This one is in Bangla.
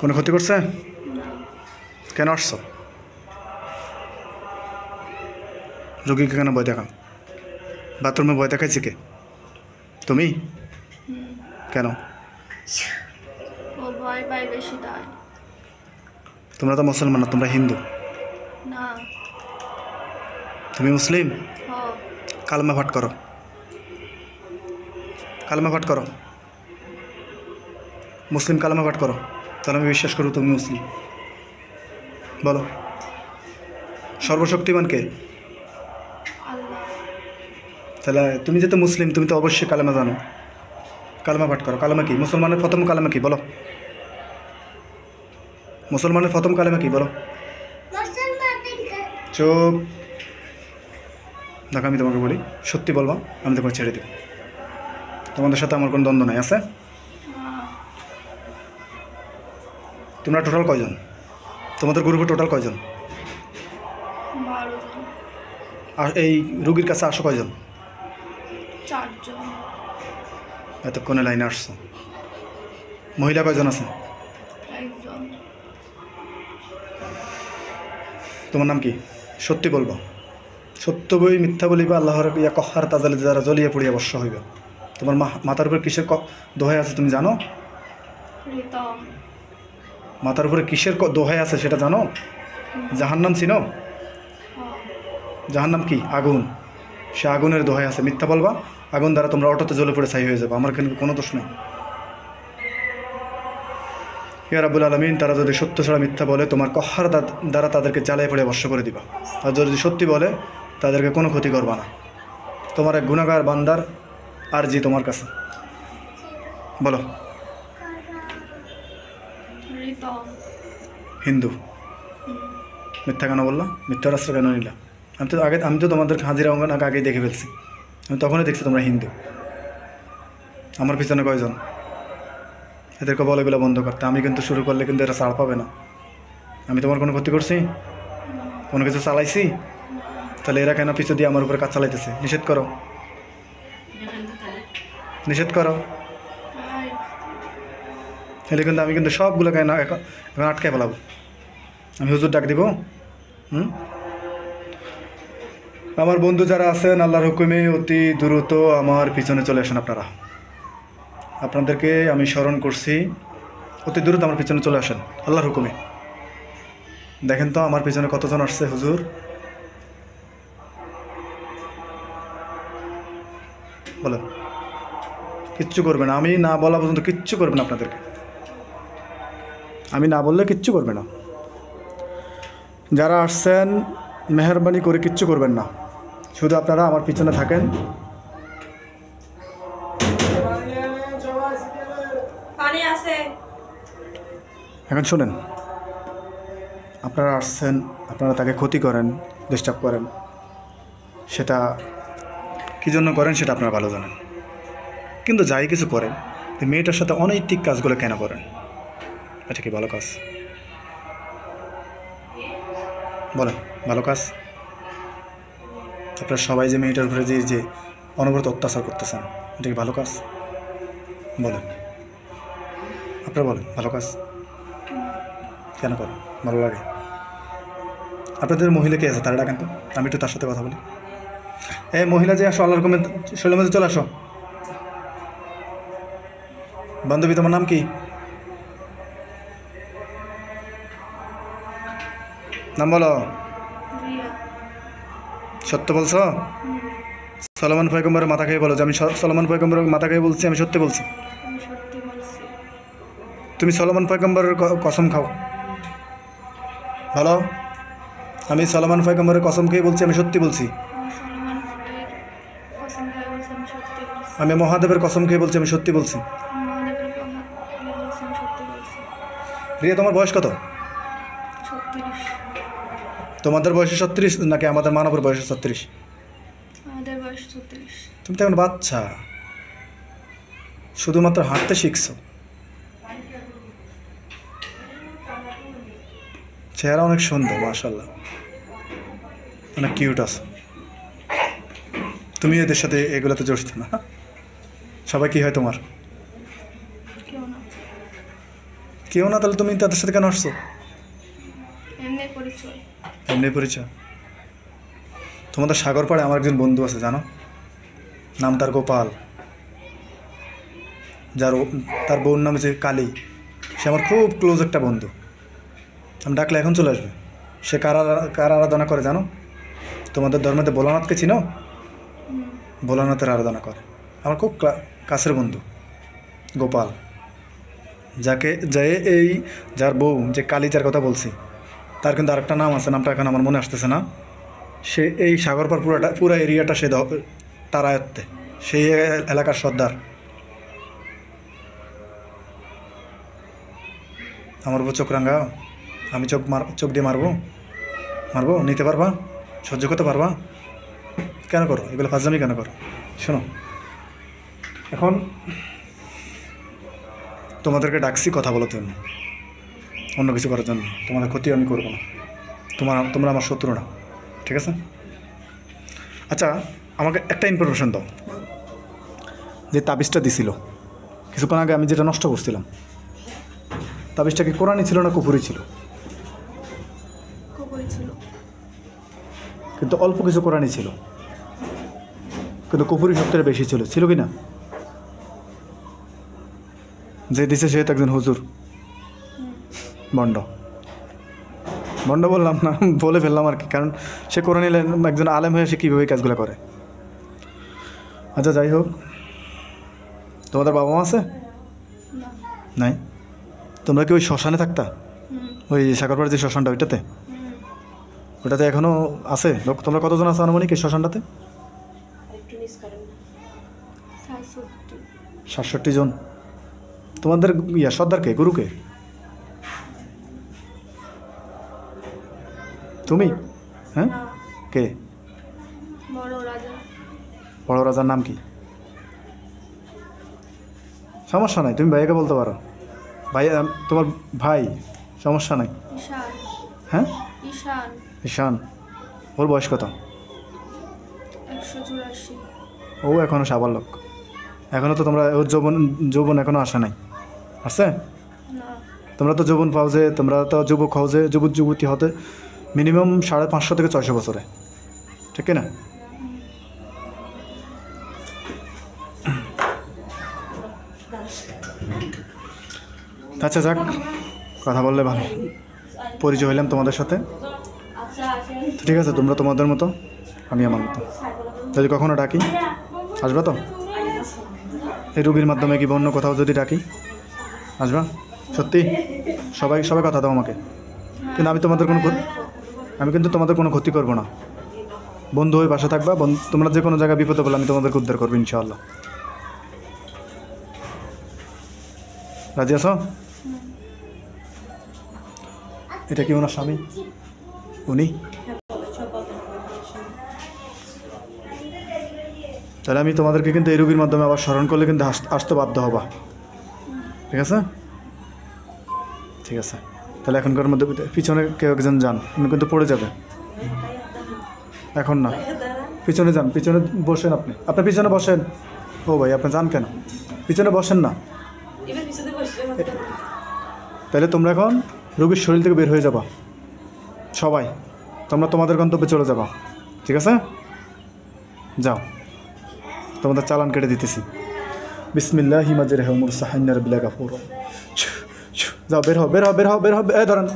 কোনো ক্ষতি করছে? কেন আসছো? রোগীকে কেন ভয় দেখা? বাথরুমে ভয় দেখাইছে কে? তুমি? কেন? ও ভয় পায় বেশি তাই। তোমরা তো মুসলমান না, তোমরা হিন্দু। না। তুমি মুসলিম? হ্যাঁ। কালেমা পাঠ করো, কালেমা পাঠ করো। মুসলিম কালেমা পাঠ করো, তাহলে আমি বিশ্বাস করব তুমি মুসলিম। বলো, সর্বশক্তিমান কে? আল্লাহ। তাহলে তুমি যেহেতু মুসলিম, তুমি তো অবশ্যই কালেমা জানো। কালেমা পাঠ করো। কালেমা কি? মুসলমানের প্রথম কালেমা কি বলো? মুসলমানের প্রথম কালেমা কি বলো? চুপ। দেখো, আমি তোমাকে বলি, সত্যি বলবো, আমি তোমাকে ছেড়ে দেব। তোমাদের সাথে আমার কোনো দ্বন্দ্ব নাই, আছে? তোমরা টোটাল কয়জন? তোমাদের গ্রুপে টোটাল কয়জন? 12 জন। আর এই রুগীর কাছে আসো কয়জন? 4 জন। এতক্ষণে লাইনে আসছো। মহিলা কয়জন আছে? 1 জন। তোমার নাম কি? সত্যি বলবো। সত্য বই মিথ্যা বলিবা, আল্লাহর ইয়া কহার তাজালে যারা জ্বলিয়ে পড়িয়া বর্ষ হইবে। তোমার মাথার উপরে কিসের দোহাই আছে তুমি জানো? প্রীতম। মাথার উপরে কিসের দোহাই আছে সেটা জানো? জাহান্নাম চিনো? জাহান্নাম কি? আগুন। সে আগুনের দোহাই আছে, মিথ্যা বলবা, আগুন দ্বারা তোমরা অটোতে জ্বলে পড়ে ছাই হয়ে যাবে। আমার কিন্তু কোনো দোষ নেই। ইয়া রাব্বুল আলামিন, তারা যদি সত্য ছাড়া মিথ্যা বলে, তোমার কহার দ্বারা তাদেরকে জ্বালায় পড়ে বর্ষ করে দিবা। আর যদি সত্যি বলে, তাদেরকে কোনো ক্ষতি করবা না। তোমার এক গুনাহগার বান্দার আরজি তোমার কাছে, বলো। প্রীতম। হিন্দু। মিথ্যা কেন বললা? মিথ্যার আশ্রয় কেন নিলা? আমি তো তোমাদের হাজিরা অঙ্গন আগেই দেখে ফেলছি। আমি তখনই দেখছি তোমরা হিন্দু। আমার পিছনে কয়জন? এদেরকে বলে এগুলো বন্ধ করতে। আমি কিন্তু শুরু করলে কিন্তু এরা ছাড় পাবে না। আমি তোমার কোনো ক্ষতি করছি? কোনো কিছু চালাইছি? তাহলে এরা কেন পিছু দিয়ে আমার উপরে কাজ চালাইতেছে? নিষেধ করো, নিষেধ করো। তাহলে কিন্তু আমি কিন্তু সবগুলো কেন এখন আটকে ফেলাবো। আমি হুজুর ডাক দিব। আমার বন্ধু যারা আছেন, আল্লাহর হুকুমে অতি দ্রুত আমার পিছনে চলে আসেন আপনারা। আপনাদেরকে আমি স্মরণ করছি, অতি দ্রুত আমার পিছনে চলে আসেন আল্লাহর হুকুমে। দেখেন তো আমার পিছনে কতজন আসছে হুজুর। বলেন। কিচ্ছু করবে না, আমি না বলা পর্যন্ত কিচ্ছু করবে না আপনাদেরকে। আমি না বললে কিচ্ছু করবে না। যারা আসছেন মেহরবানি করে কিচ্ছু করবেন না, শুধু আপনারা আমার পিছনে থাকেন। এখন শোনেন, আপনারা আসছেন, আপনারা তাকে ক্ষতি করেন, ডিস্টার্ব করেন, সেটা কী জন্য করেন সেটা আপনারা ভালো জানেন। কিন্তু যাই কিছু করেন, মেয়েটার সাথে অনৈতিক কাজগুলো কেন করেন? এটা কি ভালো কাজ? বলেন, ভালো কাজ? আপনারা সবাই যে মেয়েটার উপরে যে অনবরত অত্যাচার করতেছেন, এটা কি ভালো কাজ? বলেন, আপনারা বলেন, ভালো কাজ কেন করেন? ভালো লাগে? আপনাদের মহিলা কে আছে তারা ডাকেন তো, আমি একটু তার সাথে কথা বলি। এই মহিলা যে আসো, আল্লাহর হুকুমে শরীরের মধ্যে চলে আসো। বান্ধবী, তোমার নাম কি? নাম বলো। সত্য বলছো? সলোমন পয়গম্বরের মাথা খেয়ে বলো যে আমি সলোমন পয়গম্বরের মাথা খেয়ে বলছি আমি সত্যি বলছি। তুমি সলোমন পয়গম্বরের কসম খাও, ভালো। আমি সলোমন পয়গম্বরের কসম খেয়ে বলছি আমি সত্যি বলছি। আমি মহাদেবের কসম খেয়ে বলছি আমি সত্যি বলছি। রিয়া, তোমার বয়স কত? তোমাদের বয়সে 36 নাকি আমাদের মানবের বয়সে 36? আমাদের বয়স 36। তুমি তো এখন বাচ্চা, শুধুমাত্র হাঁটতে শিখছো। চেহারা অনেক সুন্দর, মাশাআল্লাহ, অনেক কিউট আছো। তুমি এদের সাথে এগুলোতে জড়িত না। সবাই কি হয় তোমার? কেউ না, তাহলে তুমি তাদের সাথে কেন আসছো? এমনি পরিচয়। এমনি পরিচয়। তোমাদের সাগর পাড়ে আমার একজন বন্ধু আছে জানো, নাম তার গোপাল, তার বউর নাম হচ্ছে কালী। সে আমার খুব ক্লোজ একটা বন্ধু। আমি ডাকলে এখন চলে আসবে। সে কার আরাধনা করে জানো? তোমাদের ধর্মেতে ভোলানাথকে চিনো? ভোলানাথের আরাধনা করে। আমার খুব কাছের বন্ধু গোপাল, যার বউ যে কালী, যার কথা বলছি, তার কিন্তু আরেকটা নাম আছে, নামটা এখন আমার মনে আসতেছে না। সে এই সাগরপাড় পুরা এরিয়াটা সে তার আয়ত্তে, সেই এলাকার সর্দার। আমার উপর চোখ রাঙাও, আমি চোখ দিয়ে মারবো? নিতে পারবা? সহ্য করতে পারবা? কেন করো এগুলো, ফাজলামি কেন করো? শোনো, এখন তোমাদেরকে ডাকছি কথা বলার জন্য, অন্য কিছু করার জন্য। তোমাদের ক্ষতি আমি করবো না, তোমরা আমার শত্রু না, ঠিক আছে? আচ্ছা, আমাকে একটা ইনফরমেশন দাও। যে তাবিজটা দিছিল কিছুক্ষণ আগে, আমি যেটা নষ্ট করছিলাম, তাবিজটা কি কোরআনই ছিল না কুফুরি ছিল? কুকুরি ছিল। কিন্তু অল্প কিছু কোরআনই ছিল, কিন্তু কুফুরি সবথেকে বেশি ছিল কি না? যে দিছে সে তো একজন হুজুর, বন্ড বললাম না, বলে ফেললাম আর কি, কারণ সে কোরআন একজন আলেম হয়ে সে কীভাবে কাজগুলো করে। আচ্ছা, যাই হোক, তোমাদের বাবা মা আছে? নাই? তোমরা কি ওই শ্মশানে থাকতা? ওই সাগরপাড়ের যে শ্মশানটা, ওটাতে এখনও আছে লোক? তোমরা কতজন আছো আনুমানিক এই শ্মশানটাতে? 67 জন। তোমাদের সর্দারকে, গুরুকে? তুমি? হ্যাঁ, কে? বড় রাজার নাম কি? সমস্যা নাই, তুমি ভাইয়াকে বলতে পারো। ভাই, তোমার ভাই, সমস্যা নাই। হ্যাঁ, ঈশান। ওর বয়স কত? 184। ও এখনও সাবালক, এখনও তো তোমরা, ওর যৌবন এখনও আসে নাই। আসছে? তোমরা তো যৌবন পাও যে, তোমরা তো যুবক হও যে, যুবতী হতে মিনিমাম 550 থেকে 600 বছরে, ঠিক না? আচ্ছা, যাক, কথা বললে ভালো, পরিচয় হইলাম তোমাদের সাথে। ঠিক আছে, তোমরা তোমাদের মতো, আমি আমার মতো। যদি কখনো ডাকি আসবা তো? এই রুগীর মাধ্যমে কি অন্য কোথাও যদি ডাকি আসবা? সত্যি? সবাই কথা দাও আমাকে। কিন্তু আমি কিন্তু তোমাদের কোনো ক্ষতি করবো না। বন্ধু হয়ে পাশে থাকবা। তোমরা যে কোনো জায়গায় বিপদে বলে আমি তোমাদেরকে উদ্ধার করবো ইনশাআল্লাহ। রাজি আছো? এটা কি ওনার স্বামী? উনি? তাহলে আমি তোমাদেরকে কিন্তু এই রোগীর মাধ্যমে আবার স্মরণ করলে কিন্তু আসতে বাধ্য হবা, ঠিক আছে? ঠিক আছে, তাহলে এখনকার মধ্যে পিছনে কেউ একজন যান, আমি কিন্তু পড়ে যাবে। এখন না, পিছনে যান, পিছনে বসেন। আপনি পিছনে বসেন। ও ভাই, আপনি যান কেন? পিছনে বসেন না। তাহলে তোমরা এখন রোগীর শরীর থেকে বের হয়ে যাবা সবাই, তোমরা তোমাদের গন্তব্যে চলে যাবা, ঠিক আছে? যাও, তোমাদের চালান কেটে দিতেছি। বিসমিল্লাহি মাজরিহা ওয়া মুরসাহিন বিল গাফুর। যাও, বের হও, ধরেন।